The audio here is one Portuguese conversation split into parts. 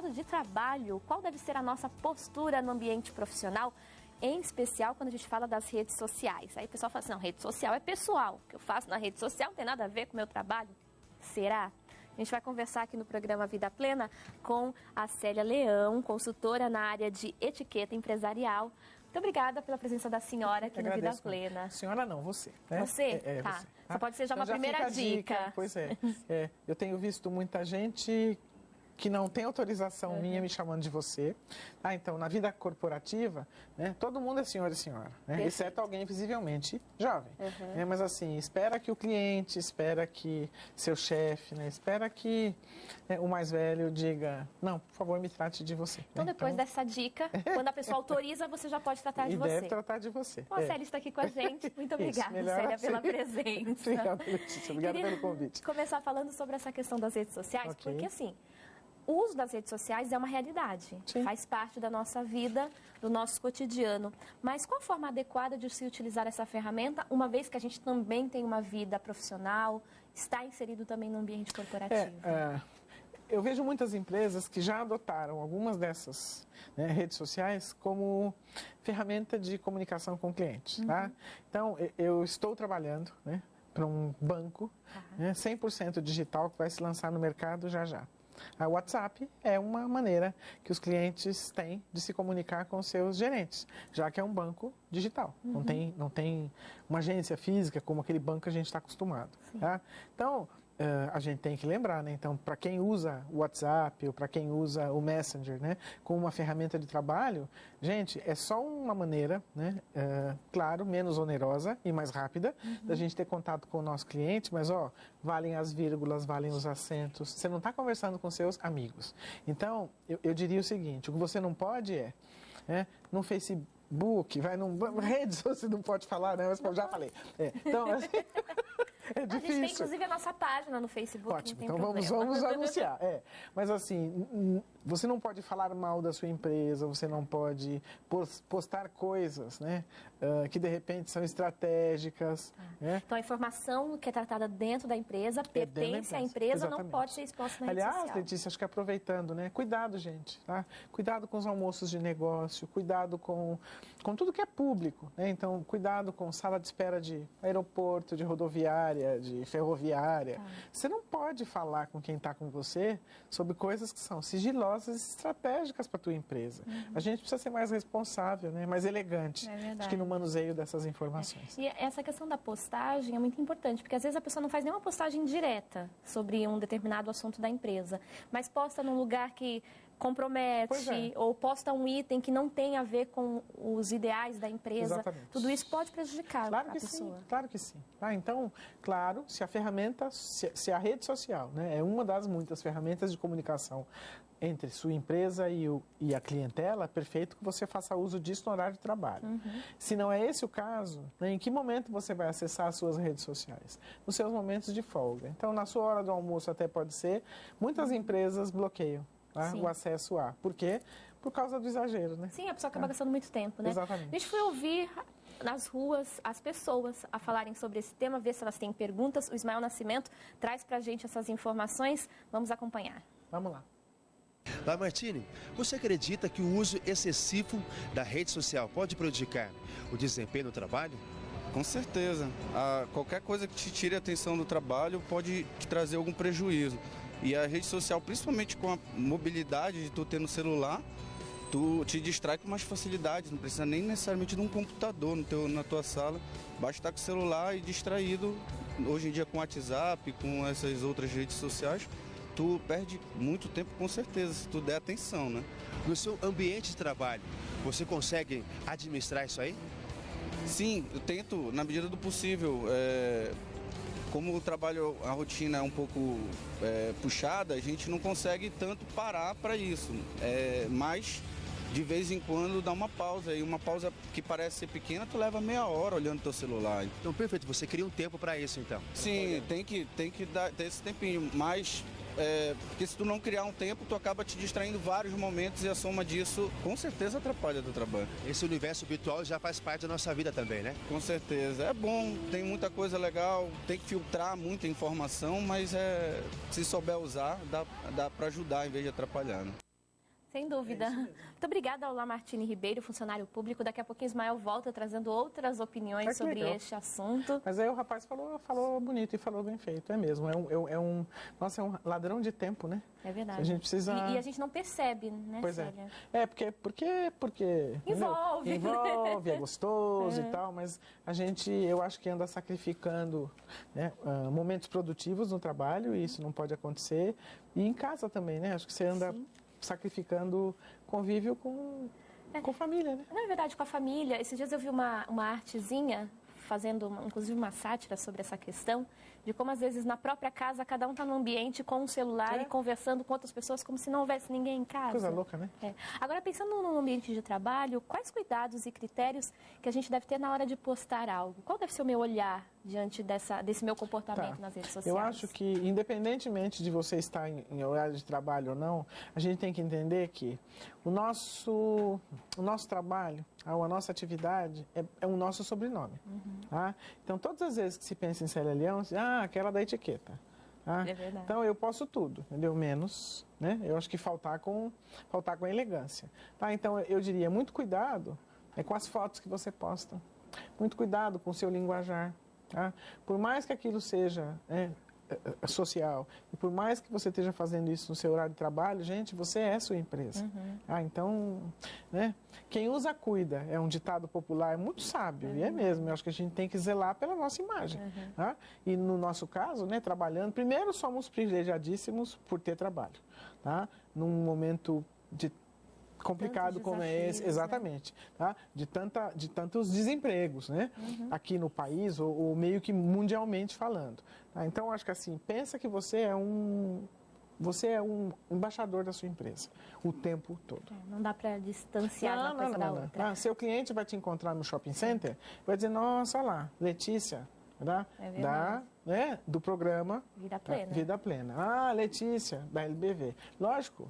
mercado de trabalho, qual deve ser a nossa postura no ambiente profissional, em especial quando a gente fala das redes sociais? Aí o pessoal fala assim, não, rede social é pessoal, o que eu faço na rede social não tem nada a ver com o meu trabalho. Será? A gente vai conversar aqui no programa Vida Plena com a Célia Leão, consultora na área de etiqueta empresarial. Muito obrigada pela presença da senhora aqui no Vida Plena. Senhora não, você. Né? Você? Tá. Você. Só pode ser já então, uma primeira dica. Pois é. Eu tenho visto muita gente que não tem autorização minha me chamando de você. Então, na vida corporativa, né, todo mundo é senhor e senhora, né, exceto alguém visivelmente jovem. Mas assim, espera que o cliente, espera que seu chefe, né, espera que o mais velho diga, não, por favor, me trate de você. Então, depois dessa dica, quando a pessoa autoriza, você já pode tratar de você. E deve tratar de você. Bom, a Célia está aqui com a gente. Muito obrigada, Célia, pela presença. Obrigada, Letícia. Obrigado pelo convite. Começar falando sobre essa questão das redes sociais, porque assim, o uso das redes sociais é uma realidade, faz parte da nossa vida, do nosso cotidiano. Mas qual a forma adequada de se utilizar essa ferramenta, uma vez que a gente também tem uma vida profissional, está inserido também no ambiente corporativo? Eu vejo muitas empresas que já adotaram algumas dessas redes sociais como ferramenta de comunicação com clientes. Tá? Então, eu estou trabalhando para um banco 100% digital que vai se lançar no mercado já já. A WhatsApp é uma maneira que os clientes têm de se comunicar com seus gerentes, já que é um banco digital. Não tem uma agência física como aquele banco que a gente está acostumado. Tá? Então, a gente tem que lembrar, né? Então, para quem usa o WhatsApp ou para quem usa o Messenger, como uma ferramenta de trabalho, gente, é só uma maneira, claro, menos onerosa e mais rápida da gente ter contato com o nosso cliente, mas, valem as vírgulas, valem os acentos. Você não está conversando com seus amigos. Então, eu diria o seguinte, o que você não pode no Facebook, vai numa rede, você não pode falar, né? Mas eu já falei. Então, assim, é difícil. A gente tem, inclusive, a nossa página no Facebook. Ótimo, então vamos anunciar. Mas assim, você não pode falar mal da sua empresa, você não pode postar coisas que de repente são estratégicas. Então a informação que é tratada dentro da empresa pertence à empresa, não pode ser exposta na rede social. Aliás, Letícia, acho que aproveitando, cuidado, gente. Tá? Cuidado com os almoços de negócio, cuidado com tudo que é público. Então, cuidado com sala de espera de aeroporto, de rodoviária, de ferroviária. Você não pode falar com quem está com você sobre coisas que são sigilosas e estratégicas para a tua empresa. A gente precisa ser mais responsável, mais elegante, acho que no manuseio dessas informações. E essa questão da postagem é muito importante, porque às vezes a pessoa não faz nenhuma postagem direta sobre um determinado assunto da empresa, mas posta num lugar que compromete ou posta um item que não tem a ver com os ideais da empresa. Exatamente. Tudo isso pode prejudicar a pessoa. Claro que sim. Então, claro, se a ferramenta, se a rede social é uma das muitas ferramentas de comunicação entre sua empresa e a clientela, é perfeito que você faça uso disso no horário de trabalho. Se não é esse o caso, em que momento você vai acessar as suas redes sociais? Nos seus momentos de folga. Então, na sua hora do almoço até pode ser. Muitas empresas bloqueiam o acesso a. Por quê? Por causa do exagero, Sim, a pessoa acaba gastando muito tempo, Exatamente. A gente foi ouvir nas ruas as pessoas a falarem sobre esse tema, ver se elas têm perguntas. O Ismael Nascimento traz pra gente essas informações. Vamos acompanhar. Vamos lá. Lamartine, você acredita que o uso excessivo da rede social pode prejudicar o desempenho no trabalho? Com certeza. Qualquer coisa que te tire a atenção do trabalho pode te trazer algum prejuízo. E a rede social, principalmente com a mobilidade de tu ter no celular, tu te distrai com mais facilidade. Não precisa nem necessariamente de um computador na tua sala. Basta estar com o celular e distraído. Hoje em dia com o WhatsApp, com essas outras redes sociais, tu perde muito tempo com certeza, se tu der atenção, No seu ambiente de trabalho, você consegue administrar isso aí? Sim, eu tento, na medida do possível. Como o trabalho, a rotina é um pouco puxada, a gente não consegue tanto parar para isso. Mas, de vez em quando, dá uma pausa. E uma pausa que parece ser pequena, tu leva meia hora olhando teu celular. Então, perfeito. Você cria um tempo para isso, então? Sim, tem que ter esse tempinho. Mas, porque se tu não criar um tempo, tu acaba te distraindo vários momentos e a soma disso, com certeza, atrapalha teu trabalho. Esse universo virtual já faz parte da nossa vida também, né? Com certeza. É bom, tem muita coisa legal, tem que filtrar muita informação, mas se souber usar, dá para ajudar em vez de atrapalhar, Sem dúvida. Muito obrigada ao Lamartine Ribeiro, funcionário público. Daqui a pouquinho Ismael volta trazendo outras opiniões sobre este assunto. Mas aí o rapaz falou bonito e falou bem feito, é mesmo. Nossa, é um ladrão de tempo, né? É verdade. A gente precisa... E a gente não percebe, né, pois Célia? Porque envolve. Envolve, é gostoso e tal, mas eu acho que anda sacrificando, né, momentos produtivos no trabalho, e isso não pode acontecer. E em casa também, né? Acho que você anda sacrificando convívio com família, né? Na verdade, com a família. Esses dias eu vi uma artezinha fazendo, inclusive, uma sátira sobre essa questão, de como, às vezes, na própria casa, cada um está no ambiente com um celular e conversando com outras pessoas como se não houvesse ninguém em casa. Coisa louca, né? Agora, pensando no ambiente de trabalho, quais cuidados e critérios que a gente deve ter na hora de postar algo? Qual deve ser o meu olhar diante desse meu comportamento nas redes sociais? Eu acho que, independentemente de você estar em horário de trabalho ou não, a gente tem que entender que o nosso trabalho, a nossa atividade é o nosso sobrenome. Tá? Então, todas as vezes que se pensa em Célia Leão, aquela da etiqueta. Tá? É verdade. Então, eu posso tudo, entendeu? Menos, né? Eu acho que faltar com elegância. Tá? Então, eu diria, muito cuidado com as fotos que você posta. Muito cuidado com o seu linguajar. Tá? Por mais que aquilo seja social, e por mais que você esteja fazendo isso no seu horário de trabalho, gente, você é sua empresa. Então, né, quem usa cuida, é um ditado popular muito sábio, e é mesmo, eu acho que a gente tem que zelar pela nossa imagem. Tá? E no nosso caso, né, trabalhando, primeiro somos privilegiadíssimos por ter trabalho. Tá? Num momento complicado como é esse, exatamente, tá? de tantos desempregos, né? Aqui no país, ou meio que mundialmente falando. Tá? Então, acho que assim, pensa que você é um embaixador da sua empresa o tempo todo. Não dá para distanciar uma coisa da outra. Seu cliente vai te encontrar no shopping center, vai dizer, nossa, olha lá, Letícia, do programa Vida Plena. Vida Plena. Letícia, da LBV. Lógico.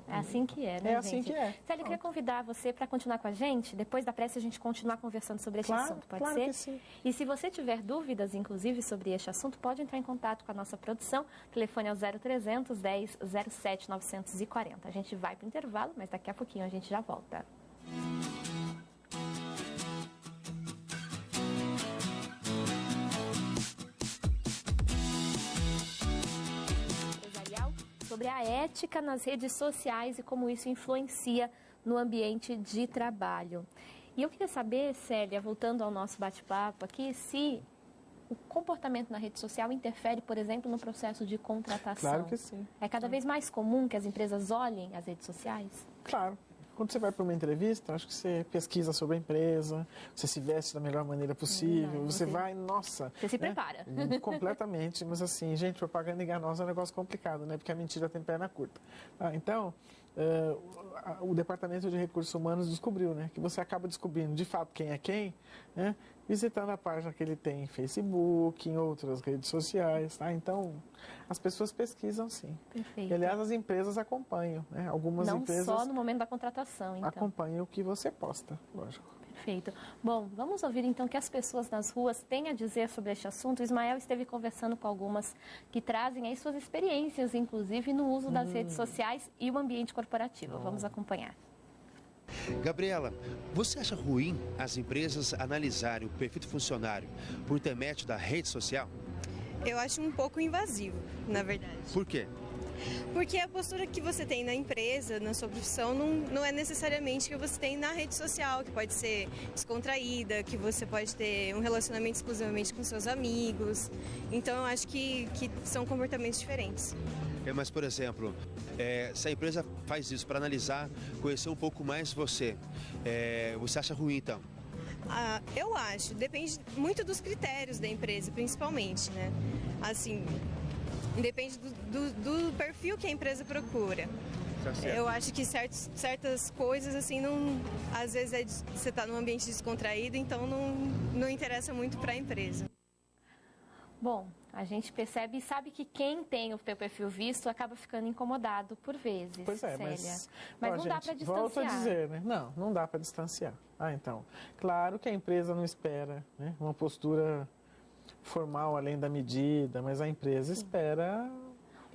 É assim que é, né, É assim que é. Célia, eu queria convidar você para continuar com a gente. Depois da prece, a gente continuar conversando sobre este assunto, pode ser? Que sim. E se você tiver dúvidas, inclusive, sobre este assunto, pode entrar em contato com a nossa produção. O telefone é o 0300 10 07 940. A gente vai para o intervalo, mas daqui a pouquinho a gente já volta. Sobre a ética nas redes sociais e como isso influencia no ambiente de trabalho. E eu queria saber, Célia, voltando ao nosso bate-papo aqui, se o comportamento na rede social interfere, por exemplo, no processo de contratação. Claro que sim. É cada vez mais comum que as empresas olhem as redes sociais? Claro. Quando você vai para uma entrevista, acho que você pesquisa sobre a empresa, você se veste da melhor maneira possível, você vai, nossa... Você se prepara. Completamente, mas assim, gente, propaganda enganosa é um negócio complicado, né? Porque a mentira tem perna curta. Então, o Departamento de Recursos Humanos descobriu, né? Que você acaba descobrindo, de fato, quem é quem, né? Visitando a página que ele tem em Facebook, em outras redes sociais, tá? Então, as pessoas pesquisam, sim. Perfeito. E, aliás, as empresas acompanham, né? Algumas empresas... Não só no momento da contratação, então. Acompanham o que você posta, lógico. Perfeito. Bom, vamos ouvir então o que as pessoas nas ruas têm a dizer sobre este assunto. O Ismael esteve conversando com algumas que trazem aí suas experiências, inclusive no uso das redes sociais e o ambiente corporativo. Vamos acompanhar. Gabriela, você acha ruim as empresas analisarem o perfil do funcionário por intermédio da rede social? Eu acho um pouco invasivo, na verdade. Por quê? Porque a postura que você tem na empresa, na sua profissão, não é necessariamente que você tem na rede social, que pode ser descontraída, que você pode ter um relacionamento exclusivamente com seus amigos. Então, eu acho que são comportamentos diferentes. Mas, por exemplo, se a empresa faz isso para analisar, conhecer um pouco mais você acha ruim, então? Eu acho. Depende muito dos critérios da empresa, principalmente, né? Assim, depende do perfil que a empresa procura. Eu acho que certas coisas, assim, às vezes você está num ambiente descontraído, então não interessa muito para a empresa. Bom, a gente percebe e sabe que quem tem o teu perfil visto acaba ficando incomodado por vezes, pois é, Célia. Mas não dá para distanciar. Volto a dizer, né? Não dá para distanciar. Então, claro que a empresa não espera, né, uma postura formal além da medida, mas a empresa espera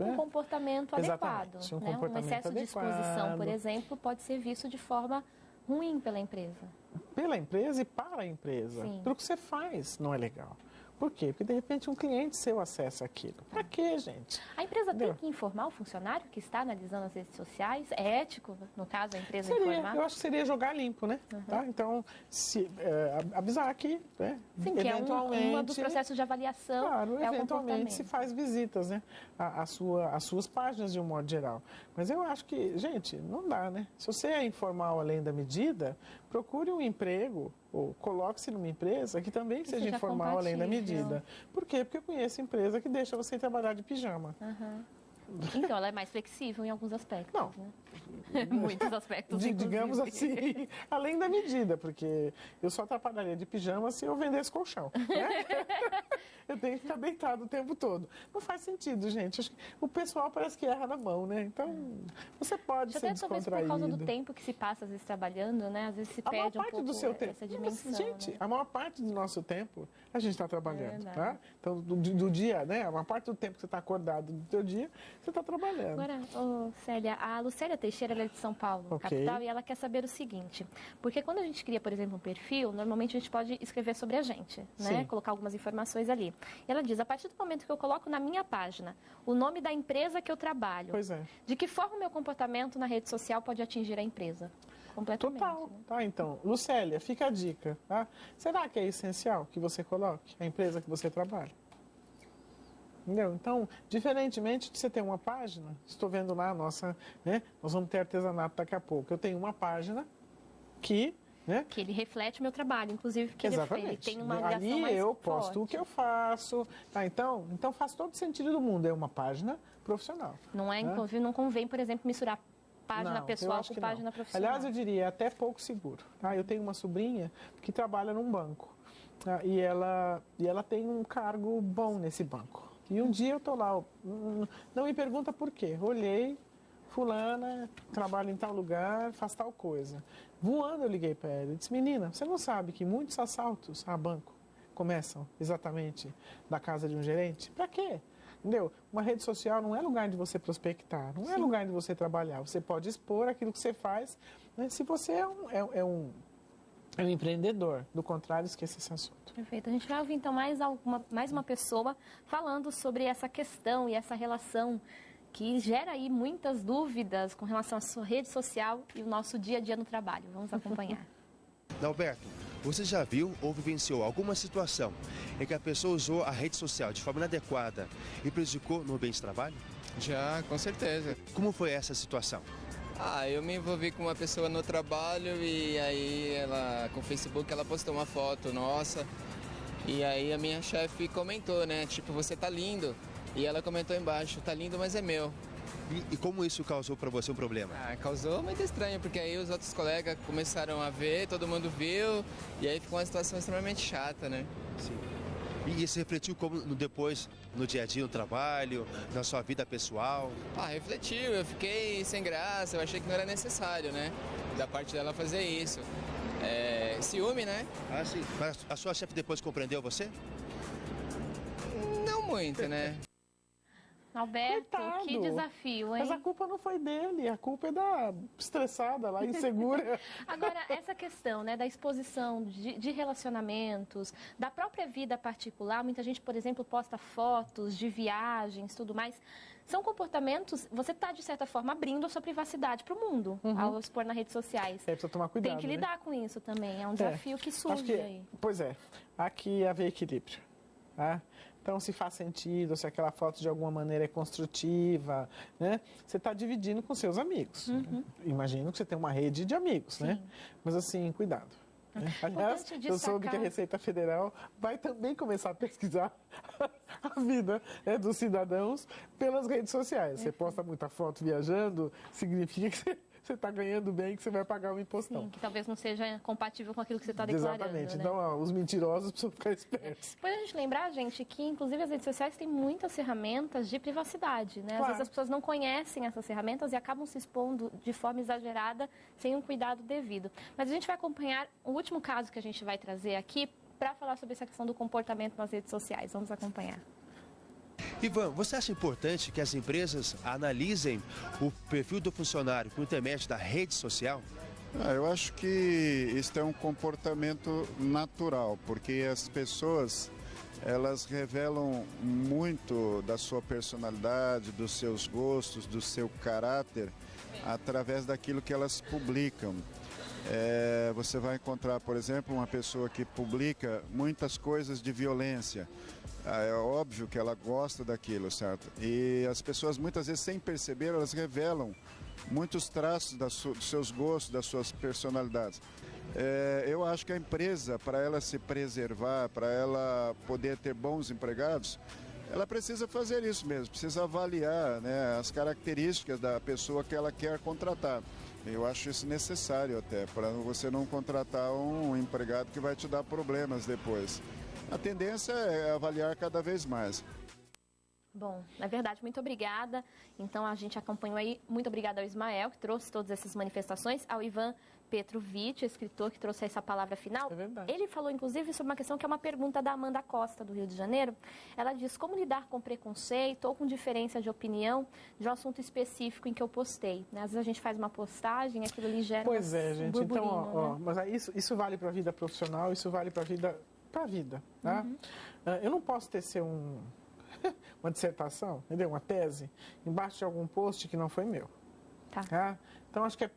um comportamento adequado. Exatamente, um né? comportamento excesso adequado. de exposição, por exemplo, pode ser visto de forma ruim pela empresa. Pela empresa e para a empresa. Sim. Pelo que você faz não é legal. Por quê? Porque, de repente, um cliente seu acessa aquilo. Para quê, gente? A empresa Entendeu? tem que informar o funcionário que está analisando as redes sociais? É ético, no caso, a empresa Seria, informar? eu acho que seria jogar limpo, né? Tá? Então, avisar que, né? Sim, que é um dos processos de avaliação. Claro, é o eventualmente se comportamento. faz visitas, né? Às suas páginas de um modo geral. Mas eu acho que, gente, não dá, né? Se você é informal além da medida, procure um emprego ou coloque-se numa empresa que também seja informal além da medida. Por quê? Porque eu conheço empresa que deixa você trabalhar de pijama. Então, ela é mais flexível em alguns aspectos. Não. Né? Em muitos aspectos, Digamos inclusive. assim, além da medida, porque eu só trabalharia de pijama se eu vendesse colchão. Né? Eu tenho que ficar deitado o tempo todo. Não faz sentido, gente. Acho que o pessoal parece que erra na mão, né? Então, você pode ser Até talvez descontraído. por causa do tempo que se passa, às vezes, trabalhando, né? Às vezes se perde um pouco do seu tempo. essa dimensão. Gente, né? a maior parte do nosso tempo a gente está trabalhando, É tá? Então, do dia, né? A maior parte do tempo que você está acordado do teu dia, você está trabalhando. Agora, Célia, a Lucélia Teixeira ela é de São Paulo, Ok. capital, e ela quer saber o seguinte, porque quando a gente cria, por exemplo, um perfil, normalmente a gente pode escrever sobre a gente, né? Sim. Colocar algumas informações ali. E ela diz, a partir do momento que eu coloco na minha página o nome da empresa que eu trabalho, Pois é. de que forma o meu comportamento na rede social pode atingir a empresa? Completamente. Total, né? tá? Então, Lucélia, fica a dica, tá? Será que é essencial que você coloque a empresa que você trabalha? Entendeu? Então, diferentemente de você ter uma página, estou vendo lá a nossa, né? Nós vamos ter artesanato daqui a pouco. Eu tenho uma página que, né? Que ele reflete o meu trabalho, inclusive, porque ele Exatamente. tem uma ligação Ali mais eu posto forte. o que eu faço, tá? Então faz todo sentido do mundo. É uma página profissional. Não é, né? inclusive, não convém, por exemplo, misturar página Não, eu pessoal acho com que não. página profissional. Aliás, eu diria até pouco seguro. Tá? Eu tenho uma sobrinha que trabalha num banco, tá? e ela tem um cargo bom nesse banco. E um dia eu estou lá, não me pergunta por quê. Olhei, fulana, trabalha em tal lugar, faz tal coisa. Voando eu liguei para ela e disse, menina, você não sabe que muitos assaltos a banco começam exatamente da casa de um gerente? Para quê? Entendeu? Uma rede social não é lugar de você prospectar, não é lugar de você trabalhar. Você pode expor aquilo que você faz, né? Se você é um empreendedor. Do contrário, esqueça esse assunto. Perfeito. A gente vai ouvir então mais uma pessoa falando sobre essa questão e essa relação que gera aí muitas dúvidas com relação à sua rede social e o nosso dia a dia no trabalho. Vamos acompanhar. Alberto, você já viu ou vivenciou alguma situação em que a pessoa usou a rede social de forma inadequada e prejudicou no ambiente de trabalho? Já, com certeza. Como foi essa situação? Eu me envolvi com uma pessoa no trabalho e aí com o Facebook, ela postou uma foto nossa e aí a minha chefe comentou, né, tipo, você tá lindo. E ela comentou embaixo, tá lindo, mas é meu. E como isso causou para você um problema? Causou muito estranho, porque aí os outros colegas começaram a ver, todo mundo viu, e aí ficou uma situação extremamente chata, né? Sim. E isso refletiu como depois, no dia a dia, no trabalho, na sua vida pessoal? Refletiu, eu fiquei sem graça, eu achei que não era necessário, né? Da parte dela fazer isso. Ciúme, né? Sim. Mas a sua chefe depois compreendeu você? Não muito, né? Alberto, Coitado. que desafio, hein? Mas a culpa não foi dele, a culpa é da estressada lá, insegura. Agora, essa questão, né, da exposição de relacionamentos, da própria vida particular, muita gente, por exemplo, posta fotos de viagens, tudo mais. São comportamentos, você está, de certa forma, abrindo a sua privacidade para o mundo, ao expor nas redes sociais. Precisa tomar cuidado, Tem que né? lidar com isso também, é um desafio que surge Acho que, aí. Pois é, aqui haver equilíbrio. Tá? Então, se faz sentido, se aquela foto de alguma maneira é construtiva, né? Você está dividindo com seus amigos. Né? Imagino que você tem uma rede de amigos, né? Mas assim, cuidado. Né? Aliás, eu soube que a Receita Federal vai também começar a pesquisar a vida, né, dos cidadãos pelas redes sociais. Você posta muita foto viajando, significa que você está ganhando bem, que você vai pagar um impostão. Sim, que talvez não seja compatível com aquilo que você está declarando. Exatamente. Né? Então, os mentirosos precisam ficar espertos. Depois a gente lembrar, gente, que inclusive as redes sociais têm muitas ferramentas de privacidade, né? Claro. Às vezes as pessoas não conhecem essas ferramentas e acabam se expondo de forma exagerada, sem um cuidado devido. Mas a gente vai acompanhar o último caso que a gente vai trazer aqui para falar sobre essa questão do comportamento nas redes sociais. Vamos acompanhar. Ivan, você acha importante que as empresas analisem o perfil do funcionário por intermédio da rede social? Eu acho que isso é um comportamento natural, porque as pessoas, elas revelam muito da sua personalidade, dos seus gostos, do seu caráter, através daquilo que elas publicam. Você vai encontrar, por exemplo, uma pessoa que publica muitas coisas de violência. É óbvio que ela gosta daquilo, certo? E as pessoas, muitas vezes, sem perceber, elas revelam muitos traços dos seus gostos, das suas personalidades. Eu acho que a empresa, para ela se preservar, para ela poder ter bons empregados, ela precisa fazer isso mesmo, precisa avaliar, né, as características da pessoa que ela quer contratar. Eu acho isso necessário até, para você não contratar um empregado que vai te dar problemas depois. A tendência é avaliar cada vez mais. Bom, na verdade, muito obrigada. Então, a gente acompanhou aí. Muito obrigada ao Ismael, que trouxe todas essas manifestações, ao Ivan Petrovic, escritor, que trouxe essa palavra final. É verdade. Ele falou, inclusive, sobre uma questão que é uma pergunta da Amanda Costa, do Rio de Janeiro. Ela diz, como lidar com preconceito ou com diferença de opinião de um assunto específico em que eu postei? Né? Às vezes a gente faz uma postagem, aquilo ali gera gente. burburinho, Então, né? mas isso vale para a vida profissional, isso vale para a vida, tá? Eu não posso ser uma dissertação, entendeu? Uma tese, embaixo de algum post que não foi meu. Tá? Então, acho que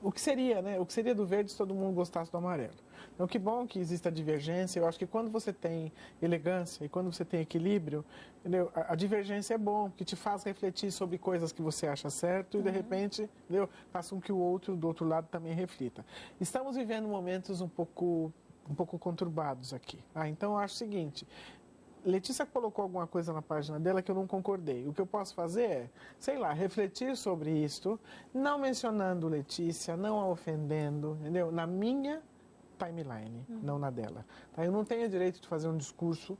o que seria, né? O que seria do verde se todo mundo gostasse do amarelo? Então, que bom que exista divergência. Eu acho que quando você tem elegância e quando você tem equilíbrio, entendeu? A divergência é bom, porque te faz refletir sobre coisas que você acha certo e, de repente, entendeu? Faz com que o outro, do outro lado, também reflita. Estamos vivendo momentos um pouco conturbados aqui. Então, eu acho o seguinte... Letícia colocou alguma coisa na página dela que eu não concordei. O que eu posso fazer é, sei lá, refletir sobre isto, não mencionando Letícia, não a ofendendo, entendeu? Na minha timeline, não na dela. Tá? Eu não tenho direito de fazer um discurso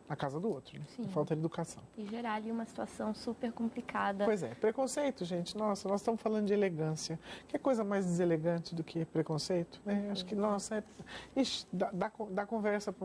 na casa do outro, né? Falta de educação. E gerar ali uma situação super complicada. Pois é, preconceito, gente, nossa, nós estamos falando de elegância. Que coisa mais deselegante do que preconceito? Né? Acho que, nossa, dá conversa para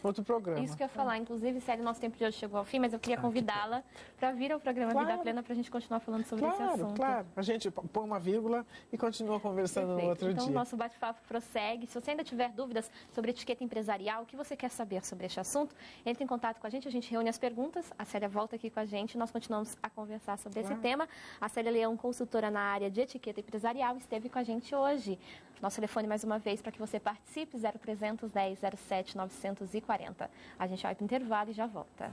outro programa. Isso que eu ia falar, inclusive, sério, nosso tempo de hoje chegou ao fim, mas eu queria convidá-la para vir ao programa Vida Plena para a gente continuar falando sobre esse assunto. Claro, a gente põe uma vírgula e continua conversando no outro dia. Então, o nosso bate-papo prossegue. Se você ainda tiver dúvidas sobre etiqueta empresarial, o que você quer saber sobre este assunto, entre em contato com a gente reúne as perguntas, a Célia volta aqui com a gente e nós continuamos a conversar sobre esse tema. A Célia Leão, consultora na área de etiqueta empresarial, esteve com a gente hoje. Nosso telefone, mais uma vez, para que você participe, 0310 07 940. A gente vai para o intervalo e já volta.